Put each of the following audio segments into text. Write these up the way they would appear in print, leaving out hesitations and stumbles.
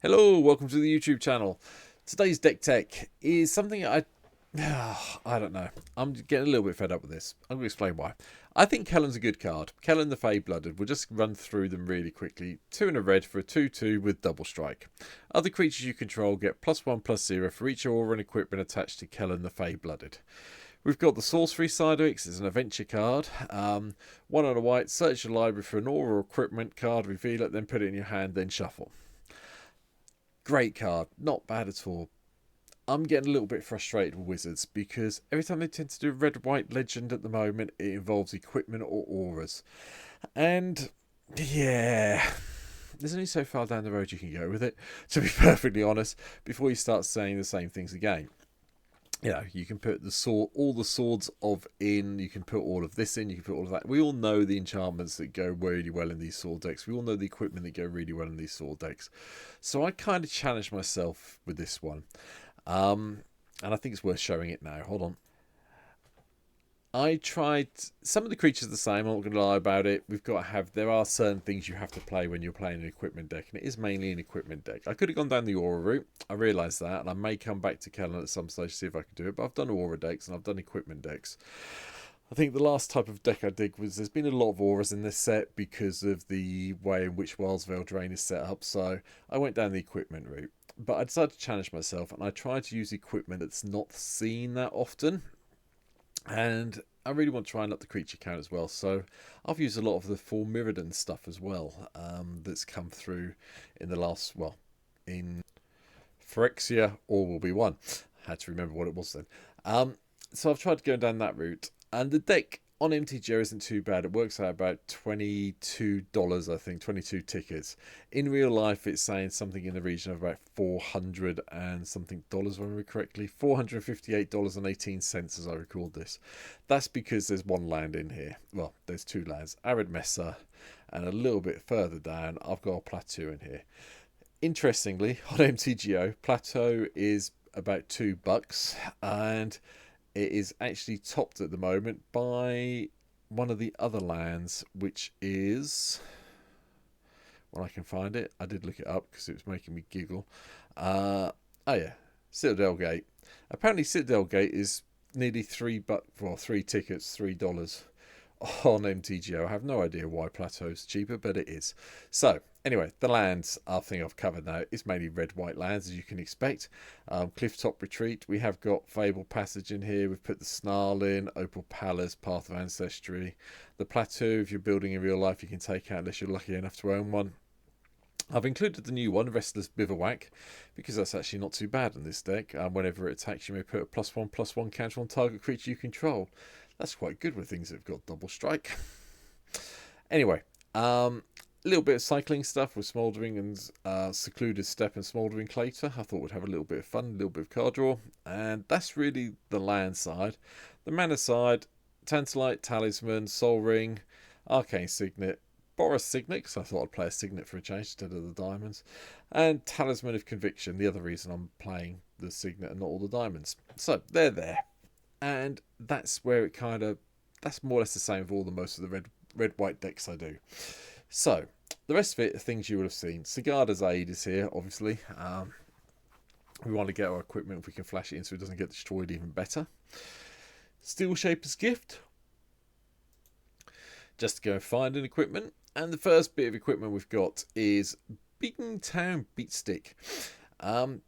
Hello, welcome to the YouTube channel. Today's deck tech is something I don't know. I'm getting a little bit fed up with this. I'm going to explain why. I think Kellan's a good card. Kellan the Fae-Blooded. We'll just run through them really quickly. 2 in a red for a 2/2 with double strike. Other creatures you control get +1/+0 for each aura and equipment attached to Kellan the Fae-Blooded. We've got the sorcery side of it, 'cause it's an adventure card. 1 on a white, search your library for an aura or equipment card, reveal it, then put it in your hand, then shuffle. Great card, not bad at all. I'm getting a little bit frustrated with Wizards because every time they tend to do a red-white legend at the moment, it involves equipment or auras. And yeah, there's only so far down the road you can go with it, to be perfectly honest, before you start saying the same things again. You know, you can put the sword, all the swords of in, you can put all of this in, you can put all of that. We all know the enchantments that go really well in these sword decks. We all know the equipment that go really well in these sword decks. So I kind of challenged myself with this one. And I think it's worth showing it now. Hold on. I tried, some of the creatures are the same, I'm not going to lie about it. There are certain things you have to play when you're playing an equipment deck, and it is mainly an equipment deck. I could have gone down the aura route, I realise that, and I may come back to Kellan at some stage to see if I can do it, but I've done aura decks and I've done equipment decks. I think the last type of deck I did was, there's been a lot of auras in this set because of the way in which Wildsvale Drain is set up, so I went down the equipment route. But I decided to challenge myself, and I tried to use equipment that's not seen that often. And I really want to try and up the creature count as well. So I've used a lot of the full Mirrodin stuff as well, that's come through in the last, well, in Phyrexia, all will be one. I had to remember what it was then. So I've tried going down that route. And the deck on MTGO isn't too bad. It works out about $22, I think, 22 tickets. In real life, it's saying something in the region of about $400 and something dollars, if I remember correctly. $458.18 as I record this. That's because there's one land in here. Well, there's 2 lands. Arid Mesa, and a little bit further down, I've got a Plateau in here. Interestingly, on MTGO, Plateau is about $2, and it is actually topped at the moment by one of the other lands, which is, when I can find it, I did look it up because it was making me giggle. Oh yeah, Citadel Gate. Apparently Citadel Gate is nearly $3 tickets, $3 on MTGO. I have no idea why Plateau's cheaper, but it is. So anyway, the lands I think I've covered now. It's mainly red-white lands, as you can expect. Clifftop Retreat. We have got Fable Passage in here. We've put the Snarl in, Opal Palace, Path of Ancestry. The Plateau, if you're building in real life, you can take out unless you're lucky enough to own one. I've included the new one, Restless Bivouac, because that's actually not too bad in this deck. Whenever it attacks, you may put a +1/+1 counter on target creature you control. That's quite good with things that have got double strike. Anyway, a little bit of cycling stuff with Smouldering and Secluded Step and Smouldering Clater. I thought we'd have a little bit of fun, a little bit of card draw. And that's really the land side. The mana side, Tantalite, Talisman, Soul Ring, Arcane Signet, Boros Signet, because I thought I'd play a Signet for a change instead of the diamonds, and Talisman of Conviction, the other reason I'm playing the Signet and not all the diamonds. So they're there. And that's where it kind of, that's more or less the same with all the most of the red-white decks I do. So the rest of it are things you would have seen. Sigarda's Aid is here, obviously. We want to get our equipment, if we can flash it in so it doesn't get destroyed, even better. Steel Shaper's Gift, just to go and find an equipment. And the first bit of equipment we've got is Beaten Town Beatstick.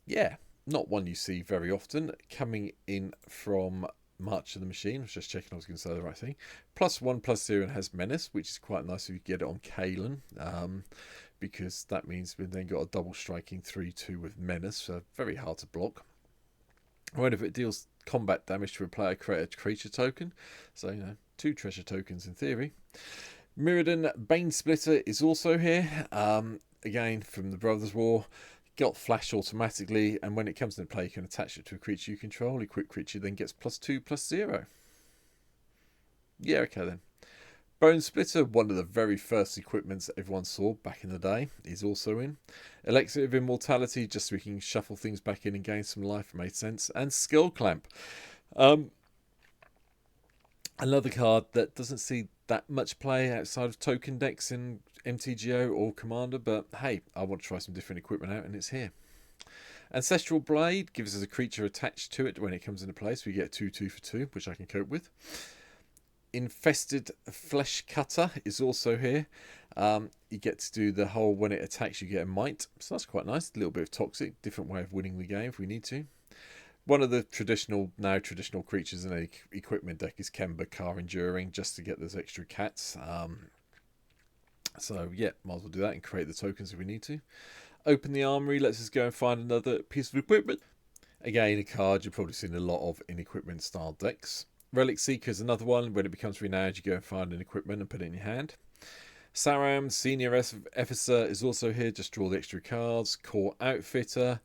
Yeah, not one you see very often. Coming in from March of the Machine. I was just checking I was going to say the right thing. +1/+0 and has Menace, which is quite nice if you get it on Kellan, because that means we've then got a double striking 3/2 with Menace, so very hard to block. Whenever it deals combat damage to a player, create a creature token. So, you know, 2 treasure tokens in theory. Mirrodin Bane Splitter is also here. Again, from the Brothers' War. Got flash automatically, and when it comes into play, you can attach it to a creature you control. Equipped creature then gets +2/+0. Yeah, okay then. Bone Splitter, one of the very first equipments that everyone saw back in the day, is also in. Elixir of Immortality, just so we can shuffle things back in and gain some life, made sense. And Skull Clamp. Another card that doesn't see that much play outside of token decks in MTGO or Commander, but hey, I want to try some different equipment out, and it's here. Ancestral Blade gives us a creature attached to it when it comes into play, so we get 2/2 for 2, which I can cope with. Infested Flesh Cutter is also here. You get to do the whole, when it attacks you get a might, so that's quite nice. A little bit of toxic, different way of winning the game if we need to. One of the traditional creatures in a equipment deck is Kemba, Car Enduring, just to get those extra cats. So yeah, might as well do that and create the tokens if we need to. Open the armory lets us go and find another piece of equipment. Again, a card you've probably seen a lot of in equipment style decks. Relic Seeker is another one. When it becomes renowned, you go and find an equipment and put it in your hand. Saram, Senior Officer, is also here. Just draw the extra cards. Core Outfitter.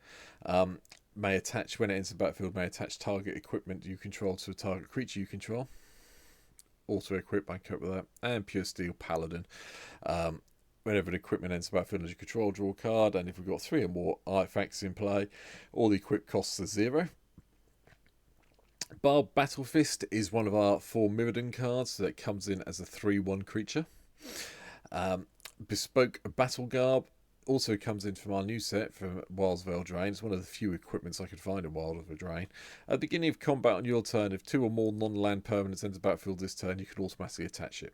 May attach, when it enters the battlefield, may attach target equipment you control to a target creature you control. Auto equip, I cope with that. And Pure Steel Paladin. Whenever an equipment enters the battlefield as you control, draw a card. And if we've got 3 or more artifacts in play, all the equip costs are 0. Barb Battlefist is one of our 4 Mirrodin cards that comes in as a 3/1 creature. Bespoke Battle Garb also comes in from our new set from Wilds of Eldraine. It's one of the few equipments I could find in Wild of Eldraine. At the beginning of combat on your turn, if 2 or more non-land permanents enter the battlefield this turn, you can automatically attach it.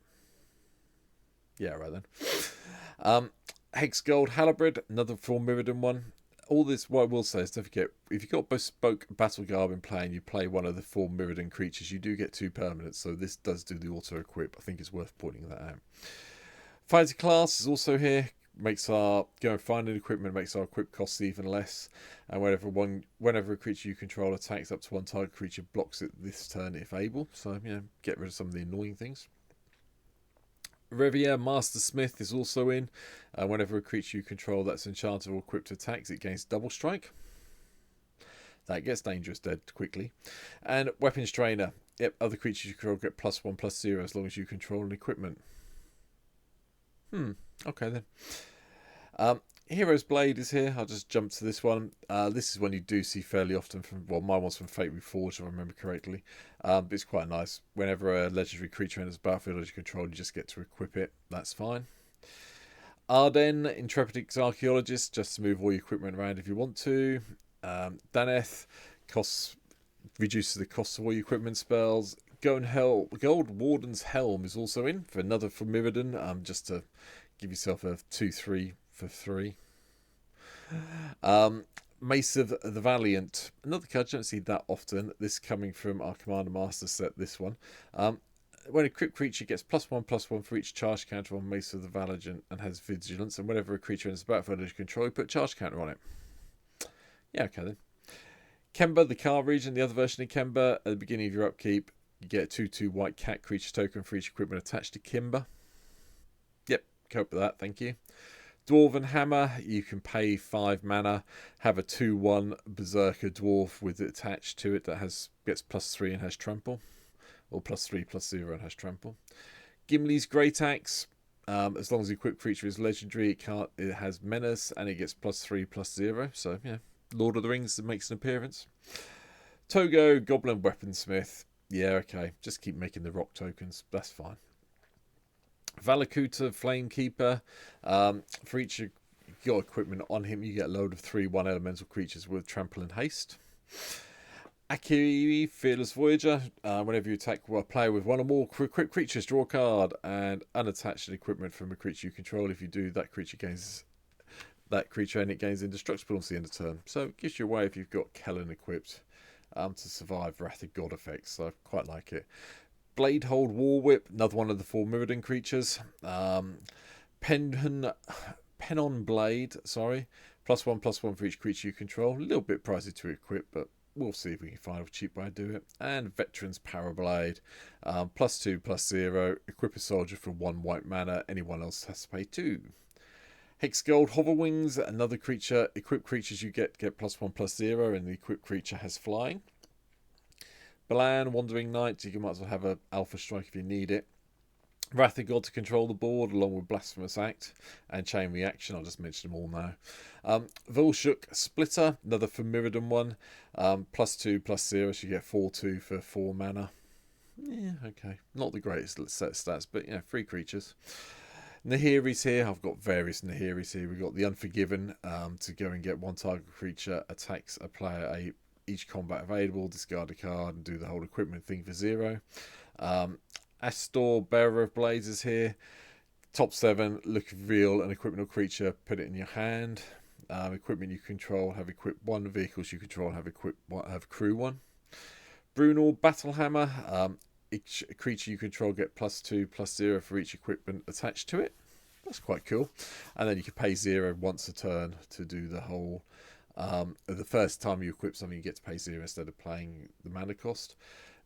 Yeah, right then. Hex Gold Halibrid, another 4 Mirrodin one. All this, what I will say is, don't forget, if you've got Bespoke Battle Garb in play and you play one of the 4 Mirrodin creatures, you do get 2 permanents, so this does do the auto equip. I think it's worth pointing that out. Fighter Class is also here. Makes our go and find an equipment, makes our equip costs even less. And whenever a creature you control attacks up to 1 target creature, blocks it this turn if able. So get rid of some of the annoying things. Revia Master Smith is also in. Whenever a creature you control that's enchanted or equipped attacks, it gains double strike. That gets dangerous dead quickly. And Weapons Trainer. Yep, other creatures you control get +1/+0 as long as you control an equipment. Okay then. Hero's Blade is here. I'll just jump to this one. This is one you do see fairly often from, well, my one's from Fate Reforged, if I remember correctly. But it's quite nice. Whenever a legendary creature enters the battlefield as you control, you just get to equip it. That's fine. Arden, Intrepid Archaeologist, just to move all your equipment around if you want to. Daneth, reduces the cost of all your equipment spells. Gold Warden's Helm is also in for another from Mirrodin, just to give yourself a 2/3 for 3. Mace of the Valiant, another card you don't see that often. This coming from our Commander Master set, this one. When a crypt creature gets +1/+1 for each charge counter on Mace of the Valiant and has Vigilance, and whenever a creature enters the battlefield as you control, you put a charge counter on it. Yeah, okay then. Kemba, the Car Region, the other version of Kemba, at the beginning of your upkeep, you get a 2/2 white cat creature token for each equipment attached to Kimber. Yep, cope with that, thank you. Dwarven Hammer, you can pay 5 mana, have a 2/1 Berserker Dwarf with it attached to it that gets +3 and has Trample. Or +3/+0 and has Trample. Gimli's Great Axe, as long as the equipped creature is legendary, it has Menace and it gets +3/+0. So, Lord of the Rings makes an appearance. Togo, Goblin Weaponsmith. Yeah, okay. Just keep making the rock tokens. That's fine. Valakuta, Flamekeeper. For each of your equipment on him, you get a load of 3/1 elemental creatures with Trample and Haste. Aki, Fearless Voyager. Whenever you attack a player with 1 or more equipped creatures, draw a card and unattach equipment from a creature you control. If you do, that creature gains and it gains indestructible until the end of turn. So it gives you a way if you've got Kellan equipped to survive Wrath of God effects. So I quite like it. Bladehold War Whip, another one of the 4 Mirrodin creatures. Penon Blade, +1/+1 for each creature you control. A little bit pricey to equip, but we'll see if we can find a cheap way to do it. And Veteran's Parablade, +2/+0. Equip a soldier for 1 white mana. Anyone else has to pay 2. Hexgold Hoverwings, another creature. Equipped creatures you get +1/+0, and the equipped creature has flying. Balan, Wandering Knight, you might as well have an Alpha Strike if you need it. Wrath of God to control the board, along with Blasphemous Act and Chain Reaction. I'll just mention them all now. Volshuk Splitter, another from Mirrodin one. +2/+0, so you get 4/2 for 4 mana. Yeah, okay. Not the greatest set of stats, but 3 creatures. Nahiris here. I've got various Nahiris here. We've got the Unforgiven to go and get one target creature attacks a player each combat available, discard a card and do the whole equipment thing for 0. Astor, Bearer of Blades is here. Top 7, look reveal an equipment or creature, put it in your hand. Equipment you control have equipped 1. Vehicles you control have crew 1. Brunel, Battlehammer. Each creature you control get +2/+0 for each equipment attached to it. That's quite cool. And then you can pay 0 once a turn to do the whole. The first time you equip something, you get to pay 0 instead of paying the mana cost.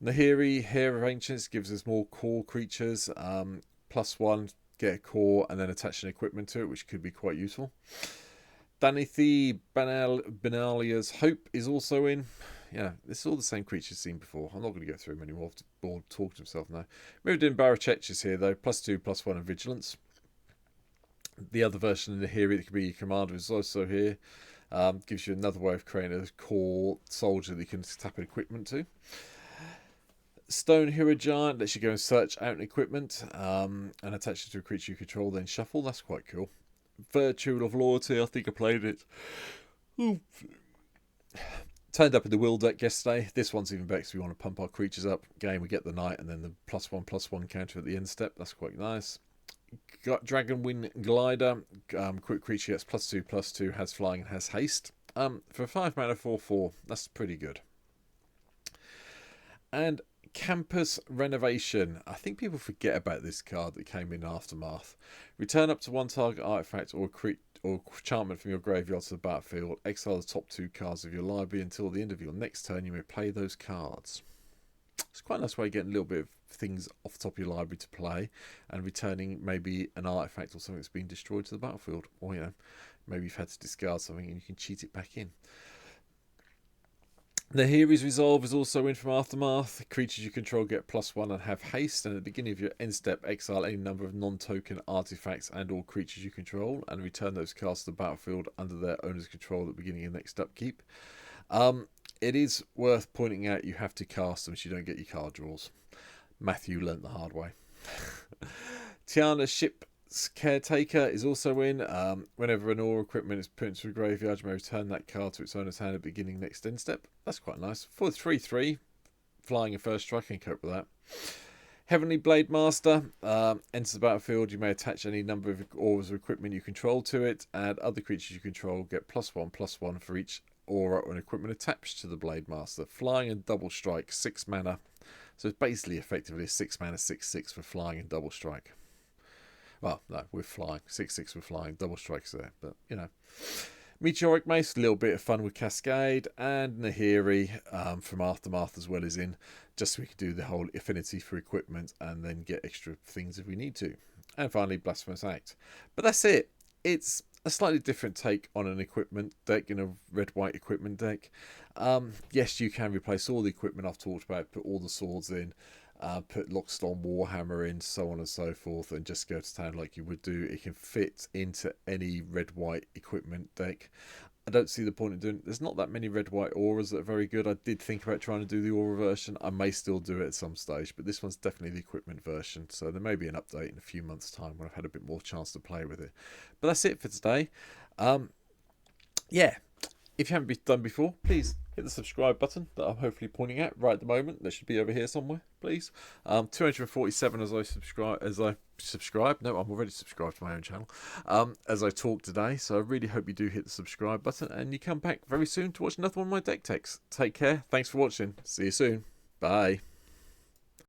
Nahiri, Hair of Ancients, gives us more core creatures. +1, get a core, and then attach an equipment to it, which could be quite useful. Danithi, Benalia's Hope is also in. Yeah, this is all the same creatures seen before. I'm not going to go through them anymore. I'm bored talking to himself now. Mirrodin Barachech is here, though. +2/+1 in Vigilance. The other version of the Nahiri that could be your commander is also here. Gives you another way of creating a core soldier that you can tap an equipment to. Stone Hero Giant lets you go and search out an equipment and attach it to a creature you control, then shuffle. That's quite cool. Virtue of Loyalty, I think I played it. Ooh. Turned up in the Will deck yesterday. This one's even better because we want to pump our creatures up. Game, we get the Knight and then the +1/+1 counter at the end step. That's quite nice. Got Dragonwind Glider. Quick creature gets +2/+2, has flying and has haste. For 5 mana 4/4, that's pretty good. And Campus Renovation. I think people forget about this card that came in Aftermath. Return up to 1 target artifact or enchantment from your graveyard to the battlefield. Exile the top 2 cards of your library until the end of your next turn. You may play those cards. It's quite a nice way of getting a little bit of things off the top of your library to play and returning maybe an artifact or something that's been destroyed to the battlefield. Or, you know, maybe you've had to discard something and you can cheat it back in. Nahiri's Resolve is also in from Aftermath. Creatures you control get +1 and have haste. And at the beginning of your end step, exile any number of non-token artifacts and or creatures you control and return those cards to the battlefield under their owner's control at the beginning of the next upkeep. It is worth pointing out you have to cast them so you don't get your card draws. Matthew learnt the hard way. Tiana Ship's Caretaker is also in. Whenever an ore equipment is put into a graveyard, you may return that card to its owner's hand at the beginning next end step. That's quite nice. For 3/3, flying and first strike, I can cope with that. Heavenly Blade Master enters the battlefield. You may attach any number of ores or equipment you control to it, and other creatures you control get +1/+1 for each aura or an equipment attached to the Blade Master. Flying and double strike, 6 mana. So it's basically effectively a 6 mana 6/6 for flying and double strike. Well, no, with flying. 6/6 with flying. Double strikes there, but you know. Meteoric Mace, a little bit of fun with Cascade, and Nahiri from Aftermath as well as in, just so we can do the whole affinity for equipment and then get extra things if we need to. And finally, Blasphemous Act. But that's it. It's a slightly different take on an equipment deck, in a red-white equipment deck. Yes, you can replace all the equipment I've talked about, put all the swords in, put Lockstone Warhammer in, so on and so forth, and just go to town like you would do. It can fit into any red-white equipment deck. I don't see the point in doing it. There's not that many red-white auras that are very good. I did think about trying to do the aura version. I may still do it at some stage, but this one's definitely the equipment version, so there may be an update in a few months' time when I've had a bit more chance to play with it. But that's it for today. Yeah, if you haven't done before, please hit the subscribe button that I'm hopefully pointing at right at the moment. That should be over here somewhere, please. 247 as I subscribe. No, I'm already subscribed to my own channel. As I talk today, so I really hope you do hit the subscribe button and you come back very soon to watch another one of my deck techs. Take care. Thanks for watching. See you soon. Bye.